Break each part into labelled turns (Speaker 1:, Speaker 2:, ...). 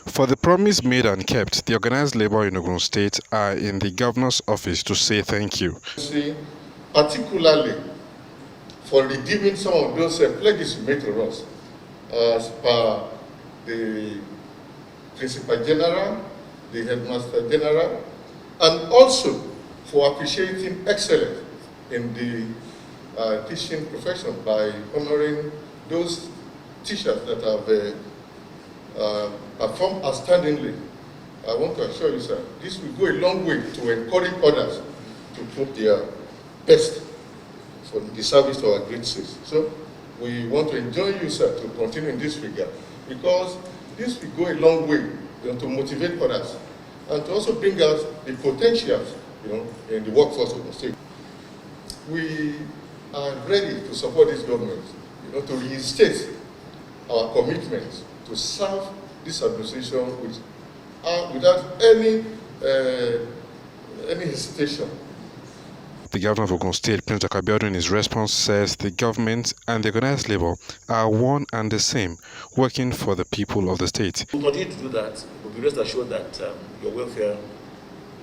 Speaker 1: For the promise made and kept, the organized labor in Ogun State are in the governor's office to say thank you.
Speaker 2: Particularly for redeeming some of those pledges you made to us as per the Principal General, the Headmaster General, and also for appreciating excellence in the teaching profession by honoring those teachers that have performed outstandingly. I want to assure you, sir, this will go a long way to encourage others to put their best for the service to our great state. So we want to enjoin you, sir, to continue in this regard, because this will go a long way, to motivate others and to also bring out the potentials, in the workforce of the state. We are ready to support this government, to reinstate our commitment to serve this administration without any hesitation.
Speaker 1: The governor of Ogun State, Prince Abiodun, in his response says the government and the organized labor are one and the same, working for the people of the state.
Speaker 3: We'll continue to do that. We'll be rest assured that your welfare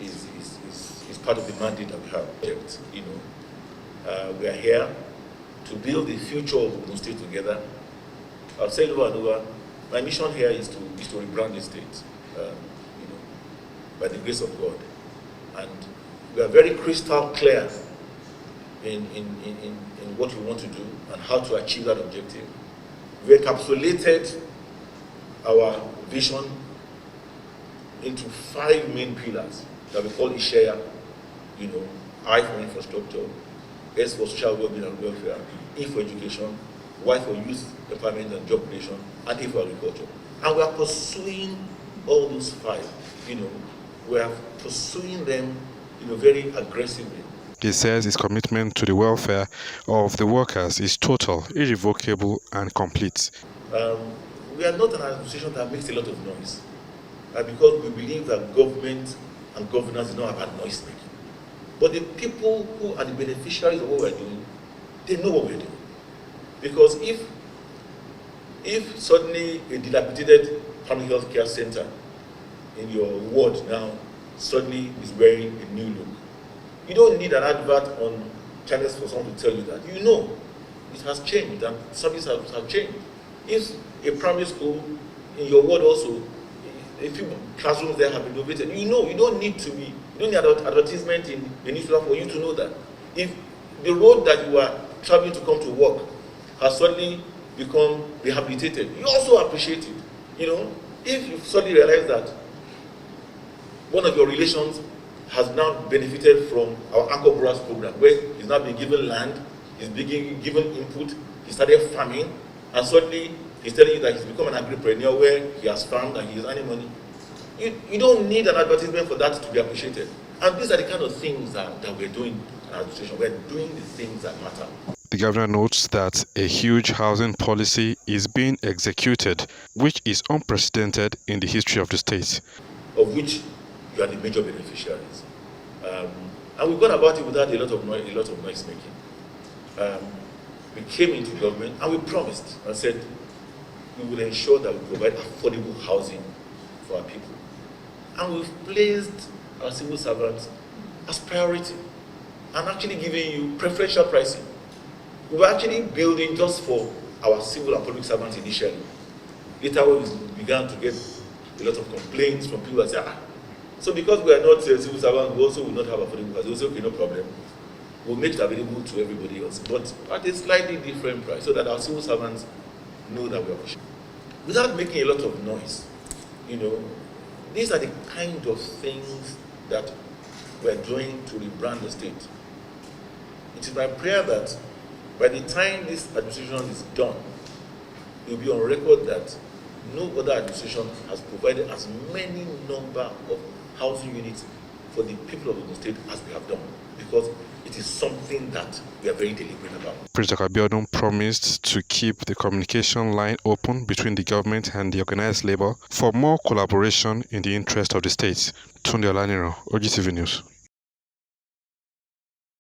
Speaker 3: is part of the mandate that we have. We are here to build the future of Ogun State together. I've said over and over, my mission here is to rebrand the state, by the grace of God. And we are very crystal clear in what we want to do and how to achieve that objective. We encapsulated our vision into 5 main pillars that we call Ishaya, I for infrastructure, S for social well-being and welfare, E for education, Y for youth empowerment and job creation, and A for agriculture. And we are pursuing all those 5. We are pursuing them very aggressively.
Speaker 1: He says his commitment to the welfare of the workers is total, irrevocable, and complete.
Speaker 3: We are not an administration that makes a lot of noise, because we believe that government and governance is not about noise making. But the people who are the beneficiaries of what we're doing, they know what we're doing. Because if suddenly a dilapidated primary health care center in your ward now suddenly is wearing a new look, you don't need an advert on channels for someone to tell you that. It has changed and services have changed. If a primary school in your ward also, a few classrooms there have been renovated, you don't need advertisement in the newspaper for you to know that. If the road that you are traveling to come to work has suddenly become rehabilitated, you also appreciate it. If you suddenly realize that one of your relations has now benefited from our Anchor Brass program, where he's now been given land, he's being given input, he started farming, and suddenly he's telling you that he's become an agripreneur where he has farmed and he is earning money. You don't need an advertisement for that to be appreciated. And these are the kind of things that we're doing in our administration. We're doing the things that matter.
Speaker 1: The governor notes that a huge housing policy is being executed, which is unprecedented in the history of the state.
Speaker 3: Of which you are the major beneficiaries. And we've gone about it without a lot of noise making. We came into government and we promised and said we will ensure that we provide affordable housing for our people. And we've placed our civil servants as priority and actually giving you preferential pricing. We were actually building just for our civil and public servants initially. Later on, we began to get a lot of complaints from people that say, so because we are not civil servants, we also will not have affordable price. We say, okay, no problem. We'll make it available to everybody else, but at a slightly different price, so that our civil servants know that we are pushing. Without making a lot of noise, these are the kind of things that we're doing to rebrand the state. It is my prayer that by the time this administration is done, it will be on record that no other administration has provided as many number of housing units for the people of the state as we have done, because it is something that we are very deliberate about.
Speaker 1: Prince Abiodun promised to keep the communication line open between the government and the organized labor for more collaboration in the interest of the state. Tunde Olaniro, OGTV News.